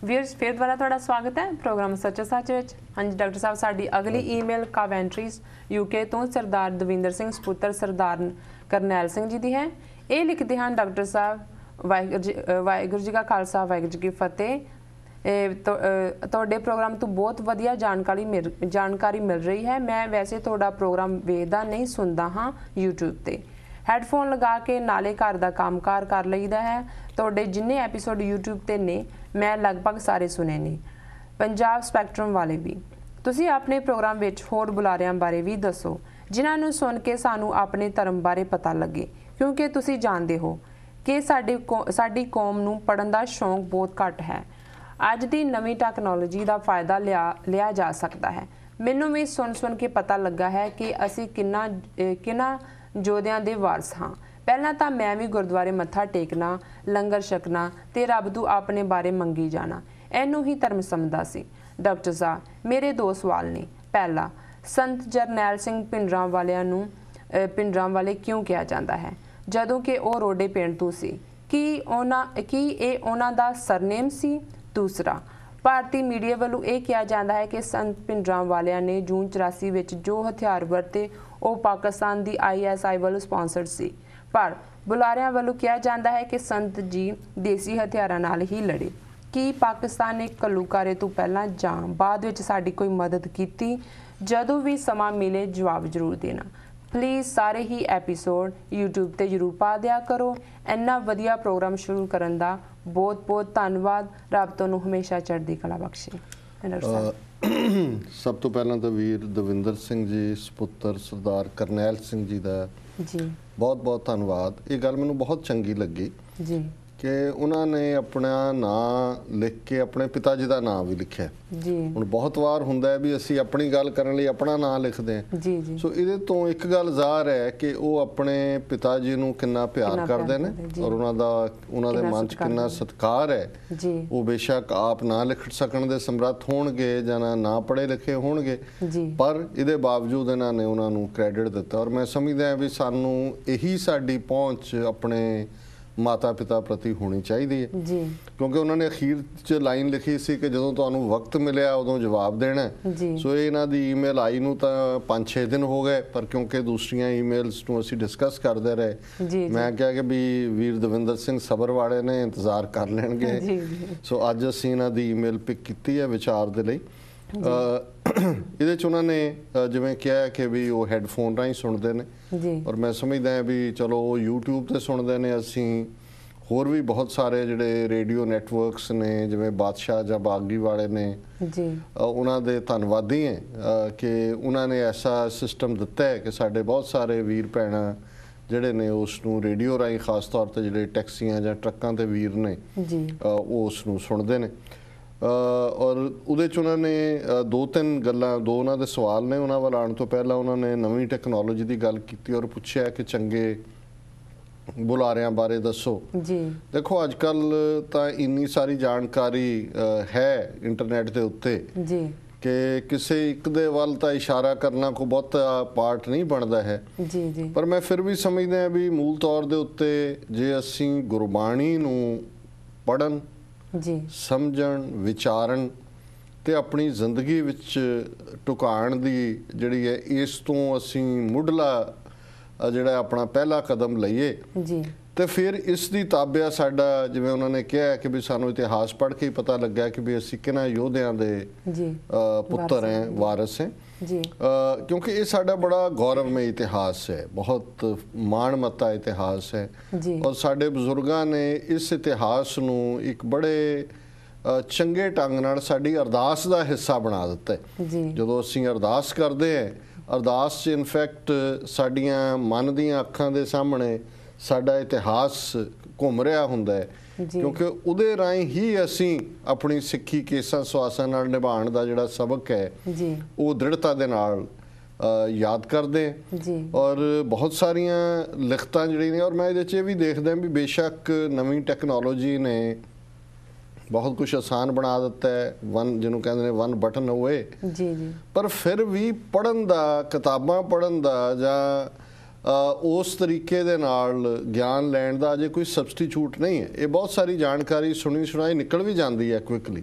Viewers ਫਿਰ ਦੁਬਾਰਾ ਤੁਹਾਡਾ ਸਵਾਗਤ ਹੈ ਪ੍ਰੋਗਰਾਮ ਸੱਚ ਸੱਚ ਵਿੱਚ। ਹਾਂਜੀ ਡਾਕਟਰ ਸਾਹਿਬ, ਸਾਡੀ ਅਗਲੀ ਈਮੇਲ ਕਾਵੈਂਟਰੀਜ਼ ਯੂਕੇ ਤੋਂ ਸਰਦਾਰ ਦਵਿੰਦਰ ਸਿੰਘ ਸਪੁੱਤਰ ਸਰਦਾਰ ਕਰਨੈਲ ਸਿੰਘ ਜੀ ਦੀ ਹੈ। ਇਹ ਲਿਖਦੇ ਹਨ, ਡਾਕਟਰ ਸਾਹਿਬ ਵਾਹਿਗੁਰੂ ਜੀ ਕਾ ਖਾਲਸਾ ਵਾਹਿਗੁਰੂ ਜੀ ਕੀ ਫਤਿਹ। ਤੁਹਾਡੇ ਪ੍ਰੋਗਰਾਮ ਤੋਂ ਬਹੁਤ ਵਧੀਆ ਜਾਣਕਾਰੀ ਮਿਲ ਰਹੀ ਹੈ। ਮੈਂ ਵੈਸੇ ਤੁਹਾਡਾ ਪ੍ਰੋਗਰਾਮ ਵੇਖਦਾ ਨਹੀਂ, ਸੁਣਦਾ ਹਾਂ YouTube ਤੇ। ਹੈਡਫੋਨ ਲਗਾ ਕੇ ਨਾਲੇ ਘਰ ਦਾ ਕੰਮਕਾਰ ਕਰ ਲਈਦਾ ਹੈ। ਤੁਹਾਡੇ ਜਿੰਨੇ ਐਪੀਸੋਡ YouTube ਤੇ ਨੇ ਮੈਂ ਲਗਭਗ ਸਾਰੇ ਸੁਣੇ ਨੇ, ਪੰਜਾਬ ਸਪੈਕਟਰਮ ਵਾਲੇ ਵੀ। ਤੁਸੀਂ ਆਪਣੇ ਪ੍ਰੋਗਰਾਮ ਵਿੱਚ ਹੋਰ ਬੁਲਾਰਿਆਂ ਬਾਰੇ ਵੀ ਦੱਸੋ ਜਿਨ੍ਹਾਂ ਨੂੰ ਸੁਣ ਕੇ ਸਾਨੂੰ ਆਪਣੇ ਧਰਮ ਬਾਰੇ ਪਤਾ ਲੱਗੇ, ਕਿਉਂਕਿ ਤੁਸੀਂ ਜਾਣਦੇ ਹੋ ਕਿ ਸਾਡੀ ਕੌਮ ਨੂੰ ਪੜ੍ਹਨ ਦਾ ਸ਼ੌਂਕ ਬਹੁਤ ਘੱਟ ਹੈ। ਅੱਜ ਦੀ ਨਵੀਂ ਟੈਕਨੋਲੋਜੀ ਦਾ ਫਾਇਦਾ ਲਿਆ ਜਾ ਸਕਦਾ ਹੈ। ਮੈਨੂੰ ਵੀ ਸੁਣ ਕੇ ਪਤਾ ਲੱਗਾ ਹੈ ਕਿ ਅਸੀਂ ਕਿੰਨਾ ਯੋਧਿਆਂ ਦੇ ਵਾਰਸ ਹਾਂ। ਪਹਿਲਾਂ ਤਾਂ ਮੈਂ ਵੀ ਗੁਰਦੁਆਰੇ ਮੱਥਾ ਟੇਕਣਾ, ਲੰਗਰ ਛਕਣਾ ਤੇ ਰੱਬ ਤੋਂ ਆਪਣੇ ਬਾਰੇ ਮੰਗੀ ਜਾਣਾ, ਇਹਨੂੰ ਹੀ ਧਰਮ ਸਮਝਦਾ ਸੀ। ਡਾਕਟਰ ਸਾਹਿਬ, ਮੇਰੇ 2 ਸਵਾਲ ਨੇ। ਪਹਿਲਾ, ਸੰਤ ਜਰਨੈਲ ਸਿੰਘ ਭਿੰਡਰਾਂ ਵਾਲੇ ਕਿਉਂ ਕਿਹਾ ਜਾਂਦਾ ਹੈ ਜਦੋਂ ਕਿ ਉਹ ਰੋਡੇ ਪਿੰਡ ਤੋਂ ਸੀ? ਕੀ ਇਹ ਉਹਨਾਂ ਦਾ ਸਰਨੇਮ ਸੀ? ਦੂਸਰਾ, ਭਾਰਤੀ ਮੀਡੀਆ ਵੱਲੋਂ ਇਹ ਕਿਹਾ ਜਾਂਦਾ ਹੈ ਕਿ ਸੰਤ ਭਿੰਡਰਾਂ ਵਾਲਿਆਂ ਨੇ ਜੂਨ 84 ਵਿੱਚ ਜੋ ਹਥਿਆਰ ਵਰਤੇ ਉਹ ਪਾਕਿਸਤਾਨ ਦੀ ISI ਵੱਲੋਂ ਸਪਾਂਸਰਡ ਸੀ, ਪਰ ਬੁਲਾਰਿਆਂ ਵੱਲੋਂ ਕਿਹਾ ਜਾਂਦਾ ਹੈ ਕਿ ਸੰਤ ਜੀ ਦੇਸੀ ਹਥਿਆਰਾਂ ਨਾਲ ਹੀ ਲੜੇ। ਕੀ ਪਾਕਿਸਤਾਨ ਨੇ ਘੱਲੂਘਾਰੇ ਤੋਂ ਪਹਿਲਾਂ ਜਾਂ ਬਾਅਦ ਵਿੱਚ ਸਾਡੀ ਕੋਈ ਮਦਦ ਕੀਤੀ? ਜਦੋਂ ਵੀ ਸਮਾਂ ਮਿਲੇ ਜਵਾਬ ਜ਼ਰੂਰ ਦੇਣਾ। ਪਲੀਜ਼ ਸਾਰੇ ਹੀ ਐਪੀਸੋਡ YouTube ਤੇ ਜ਼ਰੂਰ ਪਾ ਦਿਆ ਕਰੋ। ਇੰਨਾ ਵਧੀਆ ਪ੍ਰੋਗਰਾਮ ਸ਼ੁਰੂ ਕਰਨ ਦਾ ਬਹੁਤ ਬਹੁਤ ਧੰਨਵਾਦ। ਰੱਬ ਤੁਹਾਨੂੰ ਹਮੇਸ਼ਾ ਚੜ੍ਹਦੀ ਕਲਾ ਬਖਸ਼ੇ। ਸਭ ਤੋਂ ਪਹਿਲਾਂ ਤਾਂ ਵੀਰ ਦਵਿੰਦਰ ਸਿੰਘ ਜੀ ਸਪੁੱਤਰ ਸਰਦਾਰ ਕਰਨੈਲ ਸਿੰਘ ਜੀ ਦਾ ਜੀ ਬਹੁਤ ਬਹੁਤ ਧੰਨਵਾਦ। ਇਹ ਗੱਲ ਮੈਨੂੰ ਬਹੁਤ ਚੰਗੀ ਲੱਗੀ ਜੀ ਕਿ ਉਹਨਾਂ ਨੇ ਆਪਣਾ ਨਾਂ ਲਿਖ ਕੇ ਆਪਣੇ ਪਿਤਾ ਜੀ ਦਾ ਨਾਂ ਵੀ ਲਿਖਿਆ ਜੀ। ਹੁਣ ਬਹੁਤ ਵਾਰ ਹੁੰਦਾ ਹੈ ਵੀ ਅਸੀਂ ਆਪਣੀ ਗੱਲ ਕਰਨ ਲਈ ਆਪਣਾ ਨਾਂ ਲਿਖਦੇ ਹਾਂ ਜੀ ਜੀ। ਸੋ ਇਹਦੇ ਤੋਂ ਇੱਕ ਗੱਲ ਜ਼ਾਹਰ ਹੈ ਕਿ ਉਹ ਆਪਣੇ ਪਿਤਾ ਜੀ ਨੂੰ ਕਿੰਨਾ ਪਿਆਰ ਕਰਦੇ ਨੇ ਔਰ ਉਹਨਾਂ ਦੇ ਮਨ 'ਚ ਕਿੰਨਾ ਸਤਿਕਾਰ ਹੈ ਜੀ। ਉਹ ਬੇਸ਼ੱਕ ਆਪ ਨਾ ਲਿਖ ਸਕਣ ਦੇ ਸਮਰੱਥ ਹੋਣਗੇ ਜਾਂ ਨਾ ਪੜ੍ਹੇ ਲਿਖੇ ਹੋਣਗੇ, ਪਰ ਇਹਦੇ ਬਾਵਜੂਦ ਇਹਨਾਂ ਨੇ ਉਹਨਾਂ ਨੂੰ ਕ੍ਰੈਡਿਟ ਦਿੱਤਾ। ਔਰ ਮੈਂ ਸਮਝਦਾ ਹਾਂ ਵੀ ਸਾਨੂੰ ਇਹੀ ਸਾਡੀ ਪਹੁੰਚ ਆਪਣੇ ਮਾਤਾ ਪਿਤਾ ਪ੍ਰਤੀ ਹੋਣੀ ਚਾਹੀਦੀ ਹੈ ਜੀ, ਕਿਉਂਕਿ ਉਹਨਾਂ ਨੇ ਅਖੀਰ 'ਚ ਲਾਈਨ ਲਿਖੀ ਸੀ ਕਿ ਜਦੋਂ ਤੁਹਾਨੂੰ ਵਕਤ ਮਿਲਿਆ ਉਦੋਂ ਜਵਾਬ ਦੇਣਾ। ਸੋ ਇਹ ਇਹਨਾਂ ਦੀ ਈਮੇਲ ਆਈ ਨੂੰ ਤਾਂ 5-6 ਦਿਨ ਹੋ ਗਏ, ਪਰ ਕਿਉਂਕਿ ਦੂਸਰੀਆਂ ਈਮੇਲਸ ਨੂੰ ਅਸੀਂ ਡਿਸਕਸ ਕਰਦੇ ਰਹੇ, ਮੈਂ ਕਿਹਾ ਕਿ ਵੀ ਵੀਰ ਦਵਿੰਦਰ ਸਿੰਘ ਸਬਰ ਵਾਲੇ ਨੇ, ਇੰਤਜ਼ਾਰ ਕਰ ਲੈਣਗੇ। ਸੋ ਅੱਜ ਅਸੀਂ ਇਹਨਾਂ ਦੀ ਈਮੇਲ ਪਿਕ ਕੀਤੀ ਹੈ ਵਿਚਾਰ ਦੇ ਲਈ। ਇਹਦੇ 'ਚ ਉਹਨਾਂ ਨੇ ਜਿਵੇਂ ਕਿਹਾ ਕਿ ਵੀ ਉਹ ਹੈਡਫੋਨ ਰਾਹੀਂ ਸੁਣਦੇ ਨੇ, ਔਰ ਮੈਂ ਸਮਝਦਾ ਹਾਂ ਵੀ ਚਲੋ ਉਹ YouTube ਤੇ ਸੁਣਦੇ ਨੇ। ਅਸੀਂ ਹੋਰ ਵੀ ਬਹੁਤ ਸਾਰੇ ਜਿਹੜੇ ਰੇਡੀਓ ਨੈਟਵਰਕਸ ਨੇ ਜਿਵੇਂ ਬਾਦਸ਼ਾਹ ਜਾਂ ਬਾਗੀ ਵਾਲੇ ਨੇ, ਉਹਨਾਂ ਦੇ ਧੰਨਵਾਦੀ ਹੈ ਕਿ ਉਹਨਾਂ ਨੇ ਐਸਾ ਸਿਸਟਮ ਦਿੱਤਾ ਹੈ ਕਿ ਸਾਡੇ ਬਹੁਤ ਸਾਰੇ ਵੀਰ ਭੈਣਾਂ ਜਿਹੜੇ ਨੇ ਉਸ ਨੂੰ ਰੇਡੀਓ ਰਾਹੀਂ, ਖਾਸ ਤੌਰ 'ਤੇ ਜਿਹੜੇ ਟੈਕਸੀਆਂ ਜਾਂ ਟਰੱਕਾਂ 'ਤੇ ਵੀਰ ਨੇ ਉਹ ਉਸ ਨੂੰ ਸੁਣਦੇ ਨੇ। ਔਰ ਉਹਦੇ 'ਚ ਉਹਨਾਂ ਨੇ 2-3 ਗੱਲਾਂ, 2 ਉਹਨਾਂ ਦੇ ਸਵਾਲ ਨੇ। ਉਹਨਾਂ ਵੱਲ ਆਉਣ ਤੋਂ ਪਹਿਲਾਂ ਉਹਨਾਂ ਨੇ ਨਵੀਂ ਟੈਕਨੋਲੋਜੀ ਦੀ ਗੱਲ ਕੀਤੀ ਔਰ ਪੁੱਛਿਆ ਕਿ ਚੰਗੇ ਬੁਲਾਰਿਆਂ ਬਾਰੇ ਦੱਸੋ। ਦੇਖੋ ਅੱਜ ਕੱਲ੍ਹ ਤਾਂ ਇੰਨੀ ਸਾਰੀ ਜਾਣਕਾਰੀ ਹੈ ਇੰਟਰਨੈਟ ਦੇ ਉੱਤੇ ਕਿ ਕਿਸੇ ਇੱਕ ਦੇ ਵੱਲ ਤਾਂ ਇਸ਼ਾਰਾ ਕਰਨਾ ਕੋਈ ਬਹੁਤਾ ਪਾਰਟ ਨਹੀਂ ਬਣਦਾ ਹੈ। ਪਰ ਮੈਂ ਫਿਰ ਵੀ ਸਮਝਦਾ ਹਾਂ ਵੀ ਮੂਲ ਤੌਰ ਦੇ ਉੱਤੇ ਜੇ ਅਸੀਂ ਗੁਰਬਾਣੀ ਨੂੰ ਪੜ੍ਹਨ, ਸਮਝਣ, ਵਿਚਾਰਨ ਤੇ ਆਪਣੀ ਜ਼ਿੰਦਗੀ ਵਿੱਚ ਢੁਕਾਉਣ ਦੀ ਜਿਹੜੀ ਹੈ, ਇਸ ਤੋਂ ਅਸੀਂ ਮੁੱਢਲਾ ਜਿਹੜਾ ਆਪਣਾ ਪਹਿਲਾ ਕਦਮ ਲਈਏ ਤੇ ਫਿਰ ਇਸ ਦੀ ਤਾਬਿਆ ਸਾਡਾ, ਜਿਵੇਂ ਉਹਨਾਂ ਨੇ ਕਿਹਾ ਕਿ ਵੀ ਸਾਨੂੰ ਇਤਿਹਾਸ ਪੜ੍ਹ ਕੇ ਹੀ ਪਤਾ ਲੱਗਾ ਕਿ ਵੀ ਅਸੀਂ ਕਿਹਨਾਂ ਯੋਧਿਆਂ ਦੇ ਪੁੱਤਰ ਹੈ, ਵਾਰਿਸ ਹੈ। ਕਿਉਂਕਿ ਇਹ ਸਾਡਾ ਬੜਾ ਗੌਰਵਮਈ ਇਤਿਹਾਸ ਹੈ, ਬਹੁਤ ਮਾਣਮੱਤਾ ਇਤਿਹਾਸ ਹੈ ਔਰ ਸਾਡੇ ਬਜ਼ੁਰਗਾਂ ਨੇ ਇਸ ਇਤਿਹਾਸ ਨੂੰ ਇੱਕ ਬੜੇ ਚੰਗੇ ਢੰਗ ਨਾਲ ਸਾਡੀ ਅਰਦਾਸ ਦਾ ਹਿੱਸਾ ਬਣਾ ਦਿੱਤਾ ਹੈ। ਜਦੋਂ ਅਸੀਂ ਅਰਦਾਸ ਕਰਦੇ ਹਾਂ, ਅਰਦਾਸ 'ਚ ਇਨਫੈਕਟ ਸਾਡੀਆਂ ਮਨ ਦੀਆਂ ਅੱਖਾਂ ਦੇ ਸਾਹਮਣੇ ਸਾਡਾ ਇਤਿਹਾਸ ਘੁੰਮ ਰਿਹਾ ਹੁੰਦਾ ਹੈ, ਕਿਉਂਕਿ ਉਹਦੇ ਰਾਹੀਂ ਹੀ ਅਸੀਂ ਆਪਣੀ ਸਿੱਖੀ ਕੇਸਾਂ ਸਵਾਸਾਂ ਨਾਲ ਨਿਭਾਉਣ ਦਾ ਜਿਹੜਾ ਸਬਕ ਹੈ ਉਹ ਦ੍ਰਿੜਤਾ ਦੇ ਨਾਲ ਯਾਦ ਕਰਦੇ। ਔਰ ਬਹੁਤ ਸਾਰੀਆਂ ਲਿਖਤਾਂ ਜਿਹੜੀਆਂ ਨੇ, ਔਰ ਮੈਂ ਇਹਦੇ 'ਚ ਇਹ ਵੀ ਦੇਖਦਾ ਵੀ ਬੇਸ਼ੱਕ ਨਵੀਂ ਟੈਕਨੋਲੋਜੀ ਨੇ ਬਹੁਤ ਕੁਝ ਆਸਾਨ ਬਣਾ ਦਿੱਤਾ ਹੈ, ਜਿਹਨੂੰ ਕਹਿੰਦੇ ਨੇ 1 ਬਟਨ ਅਵੇ, ਪਰ ਫਿਰ ਵੀ ਪੜ੍ਹਨ ਦਾ, ਕਿਤਾਬਾਂ ਪੜ੍ਹਨ ਦਾ ਜਾਂ ਉਸ ਤਰੀਕੇ ਦੇ ਨਾਲ ਗਿਆਨ ਲੈਣ ਦਾ ਅਜੇ ਕੋਈ ਸਬਸਟੀਚਿਊਟ ਨਹੀਂ ਹੈ। ਇਹ ਬਹੁਤ ਸਾਰੀ ਜਾਣਕਾਰੀ ਸੁਣੀ ਸੁਣਾਈ ਨਿਕਲ ਵੀ ਜਾਂਦੀ ਹੈ ਕੁਇਕਲੀ,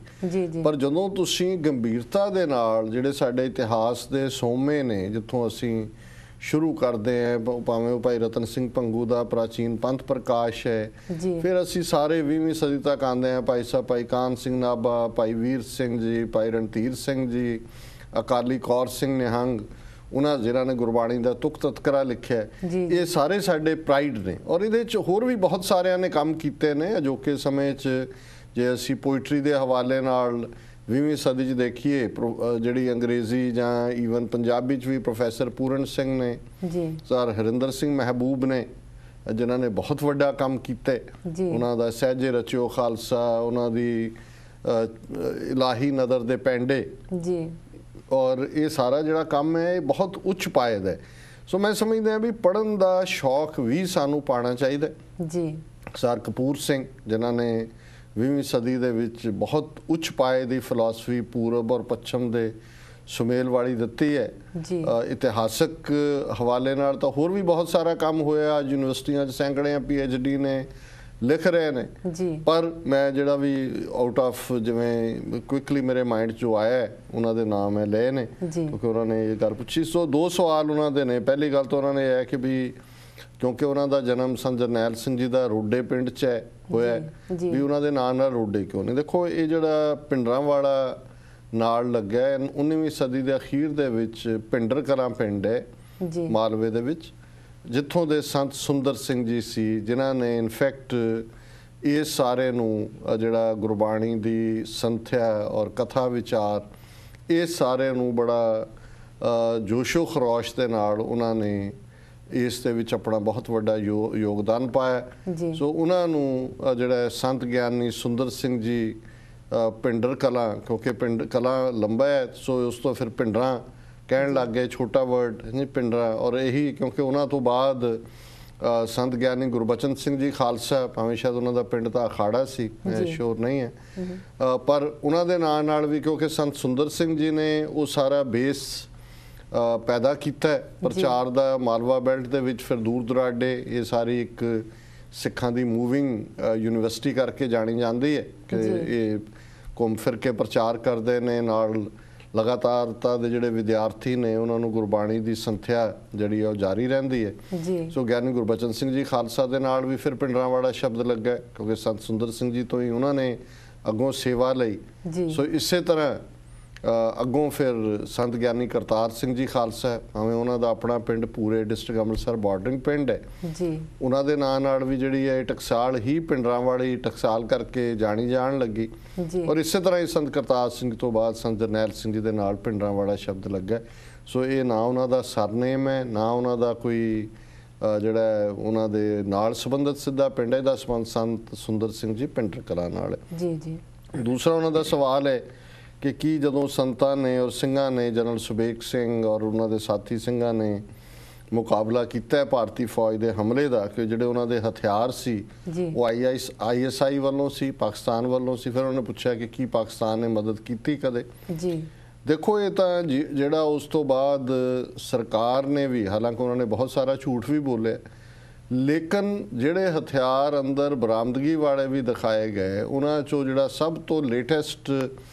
ਪਰ ਜਦੋਂ ਤੁਸੀਂ ਗੰਭੀਰਤਾ ਦੇ ਨਾਲ ਜਿਹੜੇ ਸਾਡੇ ਇਤਿਹਾਸ ਦੇ ਸੋਮੇ ਨੇ, ਜਿੱਥੋਂ ਅਸੀਂ ਸ਼ੁਰੂ ਕਰਦੇ ਹਾਂ, ਭਾਵੇਂ ਉਹ ਭਾਈ ਰਤਨ ਸਿੰਘ ਭੰਗੂ ਦਾ ਪ੍ਰਾਚੀਨ ਪੰਥ ਪ੍ਰਕਾਸ਼ ਹੈ, ਫਿਰ ਅਸੀਂ ਸਾਰੇ 20ਵੀਂ ਸਦੀ ਤੱਕ ਆਉਂਦੇ ਹਾਂ, ਭਾਈ ਸਾਹਿਬ ਭਾਈ ਕਾਨ ਸਿੰਘ ਨਾਭਾ, ਭਾਈ ਵੀਰ ਸਿੰਘ ਜੀ, ਭਾਈ ਰਣਧੀਰ ਸਿੰਘ ਜੀ, ਅਕਾਲੀ ਕੌਰ ਸਿੰਘ ਨਿਹੰਗ, ਉਹਨਾਂ ਜਿਹਨਾਂ ਨੇ ਗੁਰਬਾਣੀ ਦਾ ਤੁਕ ਤਤਕਰਾ ਲਿਖਿਆ, ਇਹ ਸਾਰੇ ਸਾਡੇ ਪ੍ਰਾਈਡ ਨੇ। ਔਰ ਇਹਦੇ 'ਚ ਹੋਰ ਵੀ ਬਹੁਤ ਸਾਰਿਆਂ ਨੇ ਕੰਮ ਕੀਤੇ ਨੇ ਅਜੋਕੇ ਸਮੇਂ 'ਚ। ਜੇ ਅਸੀਂ ਪੋਇਟਰੀ ਦੇ ਹਵਾਲੇ ਨਾਲ 20ਵੀਂ ਸਦੀ 'ਚ ਦੇਖੀਏ, ਜਿਹੜੀ ਅੰਗਰੇਜ਼ੀ ਜਾਂ ਈਵਨ ਪੰਜਾਬੀ 'ਚ ਵੀ ਪ੍ਰੋਫੈਸਰ ਪੂਰਨ ਸਿੰਘ ਨੇ, ਸਰ ਹਰਿੰਦਰ ਸਿੰਘ ਮਹਿਬੂਬ ਨੇ, ਜਿਨ੍ਹਾਂ ਨੇ ਬਹੁਤ ਵੱਡਾ ਕੰਮ ਕੀਤਾ। ਉਹਨਾਂ ਦਾ ਸਹਿਜੇ ਰਚਿਓ ਖਾਲਸਾ, ਉਹਨਾਂ ਦੀ ਇਲਾਹੀ ਨਦਰ ਦੇ ਪੈਂਡੇ, ਔਰ ਇਹ ਸਾਰਾ ਜਿਹੜਾ ਕੰਮ ਹੈ ਇਹ ਬਹੁਤ ਉੱਚ ਪਾਇਦ ਹੈ। ਸੋ ਮੈਂ ਸਮਝਦਾ ਵੀ ਪੜ੍ਹਨ ਦਾ ਸ਼ੌਕ ਵੀ ਸਾਨੂੰ ਪਾਉਣਾ ਚਾਹੀਦਾ ਜੀ। ਸਰ ਕਪੂਰ ਸਿੰਘ, ਜਿਨ੍ਹਾਂ ਨੇ 20ਵੀਂ ਸਦੀ ਦੇ ਵਿੱਚ ਬਹੁਤ ਉੱਚ ਪਾਏ ਦੀ ਫਿਲਾਸਫੀ ਪੂਰਬ ਔਰ ਪੱਛਮ ਦੇ ਸੁਮੇਲ ਵਾਲੀ ਦਿੱਤੀ ਹੈ। ਇਤਿਹਾਸਕ ਹਵਾਲੇ ਨਾਲ ਤਾਂ ਹੋਰ ਵੀ ਬਹੁਤ ਸਾਰਾ ਕੰਮ ਹੋਇਆ, ਯੂਨੀਵਰਸਿਟੀਆਂ 'ਚ ਸੈਂਕੜਿਆਂ PhD ਨੇ ਲਿਖ ਰਹੇ ਨੇ, ਪਰ ਮੈਂ ਜਿਹੜਾ ਵੀ ਆਊਟ ਆਫ ਜਿਵੇਂ ਕੁਇਕਲੀ ਮੇਰੇ ਮਾਈਂਡ 'ਚ ਜੋ ਆਇਆ ਉਹਨਾਂ ਦੇ ਨਾਮ ਹੈ ਲਏ ਨੇ, ਕਿਉਂਕਿ ਉਹਨਾਂ ਨੇ ਇਹ ਗੱਲ ਪੁੱਛੀ। ਸੋ 2 ਸਵਾਲ ਉਹਨਾਂ ਦੇ ਨੇ। ਪਹਿਲੀ ਗੱਲ ਤਾਂ ਉਹਨਾਂ ਨੇ ਇਹ ਹੈ ਕਿ ਵੀ ਕਿਉਂਕਿ ਉਹਨਾਂ ਦਾ ਜਨਮ ਸੰਤ ਜਰਨੈਲ ਸਿੰਘ ਜੀ ਦਾ ਰੋਡੇ ਪਿੰਡ 'ਚ ਹੋਇਆ, ਵੀ ਉਹਨਾਂ ਦੇ ਨਾਂ ਨਾਲ ਰੋਡੇ ਕਿਉਂ ਨਹੀਂ। ਦੇਖੋ, ਇਹ ਜਿਹੜਾ ਪਿੰਡਰਾਂ ਵਾਲਾ ਨਾਲ ਲੱਗਿਆ 19ਵੀਂ ਸਦੀ ਦੇ ਅਖੀਰ ਦੇ ਵਿੱਚ ਪਿੰਡਰ ਕਲਾਂ ਪਿੰਡ ਹੈ ਮਾਲਵੇ ਦੇ ਵਿੱਚ, ਜਿੱਥੋਂ ਦੇ ਸੰਤ ਸੁੰਦਰ ਸਿੰਘ ਜੀ ਸੀ, ਜਿਨ੍ਹਾਂ ਨੇ ਇਨਫੈਕਟ ਇਸ ਸਾਰੇ ਨੂੰ ਜਿਹੜਾ ਗੁਰਬਾਣੀ ਦੀ ਸੰਥਿਆ ਔਰ ਕਥਾ ਵਿਚਾਰ, ਇਹ ਸਾਰੇ ਨੂੰ ਬੜਾ ਜੋਸ਼ੋ ਖਰੋਸ਼ ਦੇ ਨਾਲ ਉਹਨਾਂ ਨੇ ਇਸ ਦੇ ਵਿੱਚ ਆਪਣਾ ਬਹੁਤ ਵੱਡਾ ਯੋਗਦਾਨ ਪਾਇਆ। ਸੋ ਉਹਨਾਂ ਨੂੰ ਜਿਹੜਾ ਸੰਤ ਗਿਆਨੀ ਸੁੰਦਰ ਸਿੰਘ ਜੀ ਪਿੰਡਰ ਕਲਾਂ, ਕਿਉਂਕਿ ਪਿੰਡ ਕਲਾਂ ਲੰਬਾ ਹੈ, ਸੋ ਉਸ ਤੋਂ ਫਿਰ ਪਿੰਡਰਾਂ ਕਹਿਣ ਲੱਗ ਗਏ, ਛੋਟਾ ਵਰਡ ਨਹੀਂ ਪਿੰਡਰਾਂ। ਔਰ ਇਹੀ ਕਿਉਂਕਿ ਉਹਨਾਂ ਤੋਂ ਬਾਅਦ ਸੰਤ ਗਿਆਨੀ ਗੁਰਬਚਨ ਸਿੰਘ ਜੀ ਖਾਲਸਾ, ਭਾਵੇਂ ਸ਼ਾਇਦ ਉਹਨਾਂ ਦਾ ਪਿੰਡ ਤਾਂ ਅਖਾੜਾ ਸੀ, ਮੈਂ ਸ਼ੋਰ ਨਹੀਂ ਹੈ, ਪਰ ਉਹਨਾਂ ਦੇ ਨਾਂ ਨਾਲ ਵੀ ਕਿਉਂਕਿ ਸੰਤ ਸੁੰਦਰ ਸਿੰਘ ਜੀ ਨੇ ਉਹ ਸਾਰਾ ਬੇਸ ਪੈਦਾ ਕੀਤਾ ਪ੍ਰਚਾਰ ਦਾ। ਮਾਲਵਾ ਬੈਲਟ ਦੇ ਵਿੱਚ ਫਿਰ ਦੂਰ ਦੁਰਾਡੇ ਇਹ ਸਾਰੀ ਇੱਕ ਸਿੱਖਾਂ ਦੀ ਮੂਵਿੰਗ ਯੂਨੀਵਰਸਿਟੀ ਕਰਕੇ ਜਾਣੀ ਜਾਂਦੀ ਹੈ ਕਿ ਇਹ ਘੁੰਮ ਫਿਰ ਕੇ ਪ੍ਰਚਾਰ ਕਰਦੇ ਨੇ, ਨਾਲ ਲਗਾਤਾਰਤਾ ਦੇ ਜਿਹੜੇ ਵਿਦਿਆਰਥੀ ਨੇ ਉਹਨਾਂ ਨੂੰ ਗੁਰਬਾਣੀ ਦੀ ਸੰਥਿਆ ਜਿਹੜੀ ਉਹ ਜਾਰੀ ਰਹਿੰਦੀ ਹੈ। ਸੋ ਗਿਆਨੀ ਗੁਰਬਚਨ ਸਿੰਘ ਜੀ ਖਾਲਸਾ ਦੇ ਨਾਲ ਵੀ ਫਿਰ ਪਿੰਡਰਾਂ ਵਾਲਾ ਸ਼ਬਦ ਲੱਗਾ, ਕਿਉਂਕਿ ਸੰਤ ਸੁੰਦਰ ਸਿੰਘ ਜੀ ਤੋਂ ਹੀ ਉਹਨਾਂ ਨੇ ਅੱਗੋਂ ਸੇਵਾ ਲਈ। ਸੋ ਇਸੇ ਤਰ੍ਹਾਂ ਅੱਗੋਂ ਫਿਰ ਸੰਤ ਗਿਆਨੀ ਕਰਤਾਰ ਸਿੰਘ ਜੀ ਖਾਲਸਾ, ਭਾਵੇਂ ਉਹਨਾਂ ਦਾ ਆਪਣਾ ਪਿੰਡ ਪੂਰੇ ਡਿਸਟ੍ਰਿਕਟ ਅੰਮ੍ਰਿਤਸਰ ਬਾਰਡਰਿੰਗ ਪਿੰਡ ਹੈ, ਉਹਨਾਂ ਦੇ ਨਾਂ ਨਾਲ ਵੀ ਜਿਹੜੀ ਹੈ ਟਕਸਾਲ ਹੀ ਪਿੰਡਰਾਂ ਵਾਲੀ ਟਕਸਾਲ ਕਰਕੇ ਜਾਣੀ ਜਾਣ ਲੱਗੀ। ਔਰ ਇਸੇ ਤਰ੍ਹਾਂ ਹੀ ਸੰਤ ਕਰਤਾਰ ਸਿੰਘ ਤੋਂ ਬਾਅਦ ਸੰਤ ਜਰਨੈਲ ਸਿੰਘ ਜੀ ਦੇ ਨਾਲ ਪਿੰਡਰਾਂ ਵਾਲਾ ਸ਼ਬਦ ਲੱਗਾ। ਸੋ ਇਹ ਨਾ ਉਹਨਾਂ ਦਾ ਸਰਨੇਮ ਹੈ, ਨਾ ਉਹਨਾਂ ਦਾ ਕੋਈ ਜਿਹੜਾ ਉਹਨਾਂ ਦੇ ਨਾਲ ਸੰਬੰਧਿਤ ਸਿੱਧਾ ਪਿੰਡ ਹੈ, ਇਹਦਾ ਸੰਬੰਧ ਸੰਤ ਸੁੰਦਰ ਸਿੰਘ ਜੀ ਪਿੰਡਰ ਕਲਾਂ ਨਾਲ ਹੈ। ਦੂਸਰਾ ਉਹਨਾਂ ਦਾ ਸਵਾਲ ਹੈ ਕਿ ਕੀ ਜਦੋਂ ਸੰਤਾਂ ਨੇ ਔਰ ਸਿੰਘਾਂ ਨੇ, ਜਨਰਲ ਸੁਬੇਗ ਸਿੰਘ ਔਰ ਉਹਨਾਂ ਦੇ ਸਾਥੀ ਸਿੰਘਾਂ ਨੇ ਮੁਕਾਬਲਾ ਕੀਤਾ ਭਾਰਤੀ ਫੌਜ ਦੇ ਹਮਲੇ ਦਾ, ਕਿ ਜਿਹੜੇ ਉਹਨਾਂ ਦੇ ਹਥਿਆਰ ਸੀ ਉਹ ISI ਵੱਲੋਂ ਸੀ, ਪਾਕਿਸਤਾਨ ਵੱਲੋਂ ਸੀ, ਫਿਰ ਉਹਨੇ ਪੁੱਛਿਆ ਕਿ ਕੀ ਪਾਕਿਸਤਾਨ ਨੇ ਮਦਦ ਕੀਤੀ ਕਦੇ। ਦੇਖੋ, ਇਹ ਤਾਂ ਜਿਹੜਾ ਉਸ ਤੋਂ ਬਾਅਦ ਸਰਕਾਰ ਨੇ ਵੀ, ਹਾਲਾਂਕਿ ਉਹਨਾਂ ਨੇ ਬਹੁਤ ਸਾਰਾ ਝੂਠ ਵੀ ਬੋਲਿਆ, ਲੇਕਿਨ ਜਿਹੜੇ ਹਥਿਆਰ ਅੰਦਰ ਬਰਾਮਦਗੀ ਵਾਲੇ ਵੀ ਦਿਖਾਏ ਗਏ, ਉਹਨਾਂ 'ਚੋਂ ਜਿਹੜਾ ਸਭ ਤੋਂ ਲੇਟੈਸਟ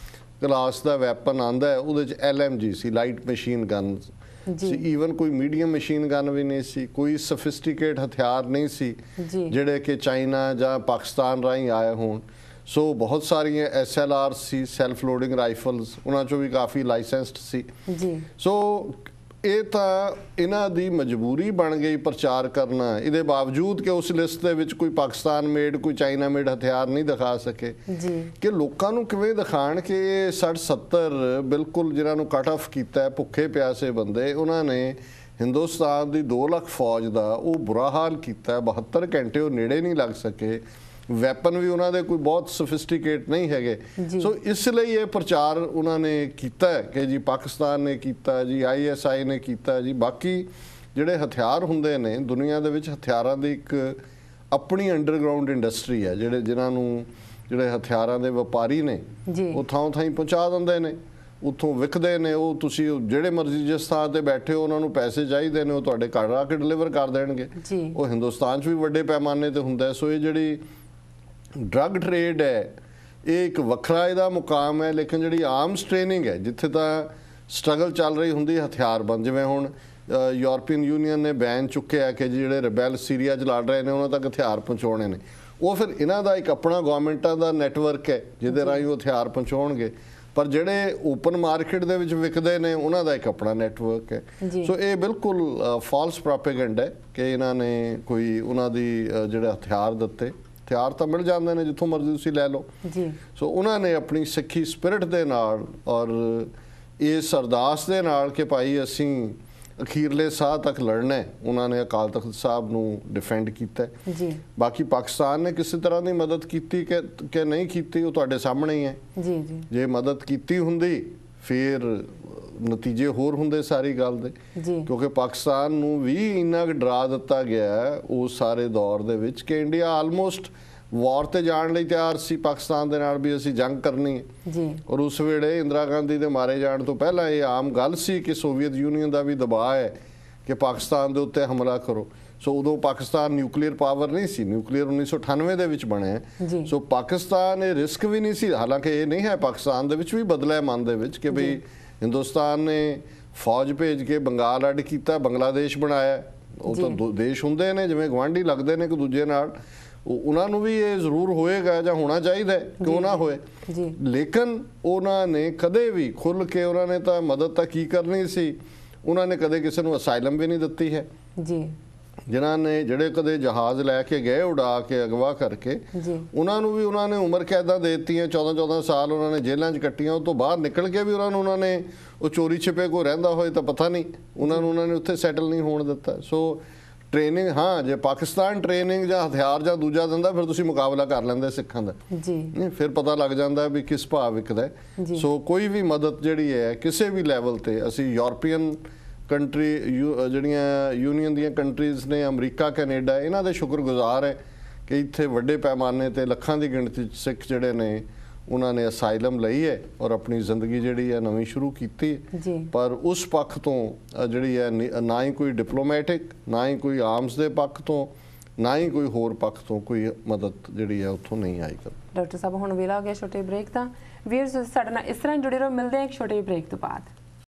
ਕਲਾਸ ਦਾ ਵੈਪਨ ਆਂਦਾ ਹੈ ਉਹਦੇ 'ਚ LMG ਸੀ, ਲਾਈਟ ਮਸ਼ੀਨ ਗਨ ਸੀ। ਈਵਨ ਕੋਈ ਮੀਡੀਅਮ ਮਸ਼ੀਨ ਗਨ ਵੀ ਨਹੀਂ ਸੀ, ਕੋਈ ਸਫਿਸਟੀਕੇਟ ਹਥਿਆਰ ਨਹੀਂ ਸੀ ਜਿਹੜੇ ਕਿ ਚਾਈਨਾ ਜਾਂ ਪਾਕਿਸਤਾਨ ਰਾਹੀਂ ਆਏ ਹੋਣ। ਸੋ ਬਹੁਤ ਸਾਰੀਆਂ SLR ਸੀ, ਸੈਲਫ ਲੋਡਿੰਗ ਰਾਈਫਲਸ, ਉਹਨਾਂ 'ਚੋਂ ਵੀ ਕਾਫੀ ਲਾਇਸੈਂਸਡ ਸੀ। ਸੋ ਇਹ ਤਾਂ ਇਹਨਾਂ ਦੀ ਮਜਬੂਰੀ ਬਣ ਗਈ ਪ੍ਰਚਾਰ ਕਰਨਾ, ਇਹਦੇ ਬਾਵਜੂਦ ਕਿ ਉਸ ਲਿਸਟ ਦੇ ਵਿੱਚ ਕੋਈ ਪਾਕਿਸਤਾਨ ਮੇਡ, ਕੋਈ ਚਾਈਨਾ ਮੇਡ ਹਥਿਆਰ ਨਹੀਂ ਦਿਖਾ ਸਕੇ, ਕਿ ਲੋਕਾਂ ਨੂੰ ਕਿਵੇਂ ਦਿਖਾਣ ਕਿ 60-70 ਬਿਲਕੁਲ ਜਿਹਨਾਂ ਨੂੰ ਕੱਟ ਆਫ ਕੀਤਾ, ਭੁੱਖੇ ਪਿਆਸੇ ਬੰਦੇ, ਉਹਨਾਂ ਨੇ ਹਿੰਦੁਸਤਾਨ ਦੀ 2 ਲੱਖ ਫੌਜ ਦਾ ਉਹ ਬੁਰਾ ਹਾਲ ਕੀਤਾ। 72 ਘੰਟੇ ਉਹ ਨੇੜੇ ਨਹੀਂ ਲੱਗ ਸਕੇ, ਵੈਪਨ ਵੀ ਉਹਨਾਂ ਦੇ ਕੋਈ ਬਹੁਤ ਸਫਿਸਟੀਕੇਟ ਨਹੀਂ ਹੈਗੇ। ਸੋ ਇਸ ਲਈ ਇਹ ਪ੍ਰਚਾਰ ਉਹਨਾਂ ਨੇ ਕੀਤਾ ਕਿ ਜੀ ਪਾਕਿਸਤਾਨ ਨੇ ਕੀਤਾ, ਜੀ ISI ਨੇ ਕੀਤਾ ਜੀ। ਬਾਕੀ ਜਿਹੜੇ ਹਥਿਆਰ ਹੁੰਦੇ ਨੇ ਦੁਨੀਆ ਦੇ ਵਿੱਚ, ਹਥਿਆਰਾਂ ਦੀ ਇੱਕ ਆਪਣੀ ਅੰਡਰਗਰਾਉਂਡ ਇੰਡਸਟਰੀ ਹੈ, ਜਿਨ੍ਹਾਂ ਨੂੰ ਜਿਹੜੇ ਹਥਿਆਰਾਂ ਦੇ ਵਪਾਰੀ ਨੇ ਉਹ ਥਾਂ ਥਾਂ ਪਹੁੰਚਾ ਦਿੰਦੇ ਨੇ। ਉੱਥੋਂ ਵਿਕਦੇ ਨੇ, ਉਹ ਤੁਸੀਂ ਜਿਹੜੇ ਮਰਜ਼ੀ ਜਿਸ ਥਾਂ ਤੇ ਬੈਠੇ ਹੋ ਉਹਨਾਂ ਨੂੰ ਪੈਸੇ ਚਾਹੀਦੇ ਨੇ, ਉਹ ਤੁਹਾਡੇ ਘਰ ਆ ਕੇ ਡਿਲੀਵਰ ਕਰ ਦੇਣਗੇ। ਉਹ ਹਿੰਦੁਸਤਾਨ 'ਚ ਵੀ ਵੱਡੇ ਪੈਮਾਨੇ ਤੇ ਹੁੰਦਾ। ਸੋ ਇਹ ਜਿਹੜੀ ਡਰੱਗ ਟ੍ਰੇਡ ਹੈ ਇਹ ਇੱਕ ਵੱਖਰਾ ਇਹਦਾ ਮੁਕਾਮ ਹੈ, ਲੇਕਿਨ ਜਿਹੜੀ ਆਰਮਸ ਟ੍ਰੇਨਿੰਗ ਹੈ ਜਿੱਥੇ ਤਾਂ ਸਟਰਗਲ ਚੱਲ ਰਹੀ ਹੁੰਦੀ ਹਥਿਆਰਬੰਦ, ਜਿਵੇਂ ਹੁਣ ਯੂਰਪੀਅਨ ਯੂਨੀਅਨ ਨੇ ਬੈਨ ਚੁੱਕਿਆ ਕਿ ਜਿਹੜੇ ਰਿਬੈਲ ਸੀਰੀਆ 'ਚ ਲੜ ਰਹੇ ਨੇ ਉਹਨਾਂ ਤੱਕ ਹਥਿਆਰ ਪਹੁੰਚਾਉਣੇ ਨੇ, ਉਹ ਫਿਰ ਇਹਨਾਂ ਦਾ ਇੱਕ ਆਪਣਾ ਗਵਰਨਮੈਂਟਾਂ ਦਾ ਨੈਟਵਰਕ ਹੈ ਜਿਹਦੇ ਰਾਹੀਂ ਉਹ ਹਥਿਆਰ ਪਹੁੰਚਾਉਣਗੇ। ਪਰ ਜਿਹੜੇ ਓਪਨ ਮਾਰਕੀਟ ਦੇ ਵਿੱਚ ਵਿਕਦੇ ਨੇ ਉਹਨਾਂ ਦਾ ਇੱਕ ਆਪਣਾ ਨੈਟਵਰਕ ਹੈ। ਸੋ ਇਹ ਬਿਲਕੁਲ ਫਾਲਸ ਪ੍ਰੋਪੇਗੈਂਡਾ ਹੈ ਕਿ ਇਹਨਾਂ ਨੇ ਕੋਈ ਉਹਨਾਂ ਦੀ ਜਿਹੜੇ ਹਥਿਆਰ ਦਿੱਤੇ। ਹਥਿਆਰ ਤਾਂ ਮਿਲ ਜਾਂਦੇ ਨੇ ਜਿੱਥੋਂ ਮਰਜ਼ੀ ਤੁਸੀਂ ਲੈ ਲਓ। ਸੋ ਉਹਨਾਂ ਨੇ ਆਪਣੀ ਸਿੱਖੀ ਸਪਿਰਿਟ ਦੇ ਨਾਲ ਔਰ ਇਸ ਅਰਦਾਸ ਦੇ ਨਾਲ ਕਿ ਭਾਈ ਅਸੀਂ ਅਖੀਰਲੇ ਸਾਹ ਤੱਕ ਲੜਨਾ ਹੈ, ਉਹਨਾਂ ਨੇ ਅਕਾਲ ਤਖਤ ਸਾਹਿਬ ਨੂੰ ਡਿਫੈਂਡ ਕੀਤਾ ਜੀ। ਬਾਕੀ ਪਾਕਿਸਤਾਨ ਨੇ ਕਿਸੇ ਤਰ੍ਹਾਂ ਦੀ ਮਦਦ ਕੀਤੀ ਕਿ ਨਹੀਂ ਕੀਤੀ ਉਹ ਤੁਹਾਡੇ ਸਾਹਮਣੇ ਹੀ ਹੈ। ਜੇ ਮਦਦ ਕੀਤੀ ਹੁੰਦੀ ਫਿਰ ਨਤੀਜੇ ਹੋਰ ਹੁੰਦੇ ਸਾਰੀ ਗੱਲ ਦੇ, ਕਿਉਂਕਿ ਪਾਕਿਸਤਾਨ ਨੂੰ ਵੀ ਇੰਨਾ ਕੁ ਡਰਾ ਦਿੱਤਾ ਗਿਆ ਉਸ ਸਾਰੇ ਦੌਰ ਦੇ ਵਿੱਚ ਕਿ ਇੰਡੀਆ ਆਲਮੋਸਟ ਵਾਰ ਤੇ ਜਾਣ ਲਈ ਤਿਆਰ ਸੀ ਪਾਕਿਸਤਾਨ ਦੇ ਨਾਲ ਵੀ ਅਸੀਂ ਜੰਗ ਕਰਨੀ ਹੈ। ਔਰ ਉਸ ਵੇਲੇ ਇੰਦਰਾ ਗਾਂਧੀ ਦੇ ਮਾਰੇ ਜਾਣ ਤੋਂ ਪਹਿਲਾਂ ਇਹ ਆਮ ਗੱਲ ਸੀ ਕਿ ਸੋਵੀਅਤ ਯੂਨੀਅਨ ਦਾ ਵੀ ਦਬਾਅ ਹੈ ਕਿ ਪਾਕਿਸਤਾਨ ਦੇ ਉੱਤੇ ਹਮਲਾ ਕਰੋ। ਸੋ ਉਦੋਂ ਪਾਕਿਸਤਾਨ ਨਿਊਕਲੀਅਰ ਪਾਵਰ ਨਹੀਂ ਸੀ, ਨਿਊਕਲੀਅਰ 1998 ਦੇ ਵਿੱਚ ਬਣਿਆ। ਸੋ ਪਾਕਿਸਤਾਨ ਇਹ ਰਿਸਕ ਵੀ ਨਹੀਂ ਸੀ, ਹਾਲਾਂਕਿ ਇਹ ਨਹੀਂ ਹੈ ਪਾਕਿਸਤਾਨ ਦੇ ਵਿੱਚ ਵੀ ਬਦਲਾ ਹੈ ਮਨ ਦੇ ਵਿੱਚ ਕਿ ਭਈ ਹਿੰਦੁਸਤਾਨ ਨੇ ਫੌਜ ਭੇਜ ਕੇ ਬੰਗਾਲ ਅੱਡ ਕੀਤਾ, ਬੰਗਲਾਦੇਸ਼ ਬਣਾਇਆ। ਉਹ ਤਾਂ ਦੇਸ਼ ਹੁੰਦੇ ਨੇ ਜਿਵੇਂ ਗੁਆਂਢੀ ਲੱਗਦੇ ਨੇ ਇੱਕ ਦੂਜੇ ਨਾਲ, ਉਹਨਾਂ ਨੂੰ ਵੀ ਇਹ ਜ਼ਰੂਰ ਹੋਏਗਾ ਜਾਂ ਹੋਣਾ ਚਾਹੀਦਾ ਕਿਉਂ ਨਾ ਹੋਏ। ਲੇਕਿਨ ਉਹਨਾਂ ਨੇ ਕਦੇ ਵੀ ਖੁੱਲ੍ਹ ਕੇ ਉਹਨਾਂ ਨੇ ਤਾਂ ਮਦਦ ਤਾਂ ਕੀ ਕਰਨੀ ਸੀ, ਉਹਨਾਂ ਨੇ ਕਦੇ ਕਿਸੇ ਨੂੰ ਅਸਾਈਲਮ ਵੀ ਨਹੀਂ ਦਿੱਤੀ ਹੈ। ਜਿਨ੍ਹਾਂ ਨੇ ਜਿਹੜੇ ਕਦੇ ਜਹਾਜ਼ ਲੈ ਕੇ ਗਏ ਉਡਾ ਕੇ ਅਗਵਾ ਕਰਕੇ, ਉਹਨਾਂ ਨੂੰ ਵੀ ਉਹਨਾਂ ਨੇ ਉਮਰ ਕੈਦਾਂ ਦੇ ਦਿੱਤੀਆਂ, 14-14 ਸਾਲ ਉਹਨਾਂ ਨੇ ਜੇਲ੍ਹਾਂ 'ਚ ਕੱਟੀਆਂ। ਉਹ ਤੋਂ ਬਾਹਰ ਨਿਕਲ ਕੇ ਵੀ ਉਹਨਾਂ ਨੇ ਉਹ ਚੋਰੀ ਛਿਪੇ ਕੋਈ ਰਹਿੰਦਾ ਹੋਏ ਤਾਂ ਪਤਾ ਨਹੀਂ, ਉਹਨਾਂ ਨੇ ਉੱਥੇ ਸੈਟਲ ਨਹੀਂ ਹੋਣ ਦਿੱਤਾ। ਸੋ ਟ੍ਰੇਨਿੰਗ, ਹਾਂ ਜੇ ਪਾਕਿਸਤਾਨ ਟ੍ਰੇਨਿੰਗ ਜਾਂ ਹਥਿਆਰ ਜਾਂ ਦੂਜਾ ਦਿੰਦਾ ਫਿਰ ਤੁਸੀਂ ਮੁਕਾਬਲਾ ਕਰ ਲੈਂਦੇ ਸਿੱਖਾਂ ਦਾ, ਫਿਰ ਪਤਾ ਲੱਗ ਜਾਂਦਾ ਵੀ ਕਿਸ ਭਾਅ ਵਿਕਦਾ। ਸੋ ਕੋਈ ਵੀ ਮਦਦ ਜਿਹੜੀ ਹੈ ਕਿਸੇ ਵੀ ਲੈਵਲ ਤੇ, ਅਸੀਂ ਯੂਰਪੀਅਨ ਕੰਟਰੀ ਜਿਹੜੀਆਂ ਯੂਨੀਅਨ ਦੀਆਂ ਕੰਟਰੀਜ਼ ਨੇ, ਅਮਰੀਕਾ ਕੈਨੇਡਾ, ਇਹਨਾਂ ਦੇ ਸ਼ੁਕਰਗੁਜ਼ਾਰ ਹੈ ਕਿ ਇੱਥੇ ਵੱਡੇ ਪੈਮਾਨੇ ਤੇ ਲੱਖਾਂ ਦੀ ਗਿਣਤੀ ਸਿੱਖ ਜਿਹੜੇ ਨੇ ਉਹਨਾਂ ਨੇ ਅਸਾਈਲਮ ਲਈ ਹੈ ਔਰ ਆਪਣੀ ਜ਼ਿੰਦਗੀ ਜਿਹੜੀ ਹੈ ਨਵੀਂ ਸ਼ੁਰੂ ਕੀਤੀ। ਪਰ ਉਸ ਪੱਖ ਤੋਂ ਜਿਹੜੀ ਹੈ ਨਾ ਹੀ ਕੋਈ ਡਿਪਲੋਮੈਟਿਕ, ਨਾ ਹੀ ਕੋਈ ਆਰਮਸ ਦੇ ਪੱਖ ਤੋਂ, ਨਾ ਹੀ ਕੋਈ ਹੋਰ ਪੱਖ ਤੋਂ ਕੋਈ ਮਦਦ ਜਿਹੜੀ ਹੈ ਉੱਥੋਂ ਨਹੀਂ ਆਈ। ਡਾਕਟਰ ਸਾਹਿਬ ਹੁਣ ਵੇਲਾ ਹੋ ਗਿਆ ਛੋਟੇ ਬ੍ਰੇਕ ਦਾ। ਵੀਰ ਸਾਡੇ ਨਾਲ ਇਸ ਤਰ੍ਹਾਂ ਜੁੜੇ ਰਹੋ, ਮਿਲਦੇ ਹਾਂ ਇੱਕ ਛੋਟੇ ਬ੍ਰੇਕ ਤੋਂ ਬਾਅਦ।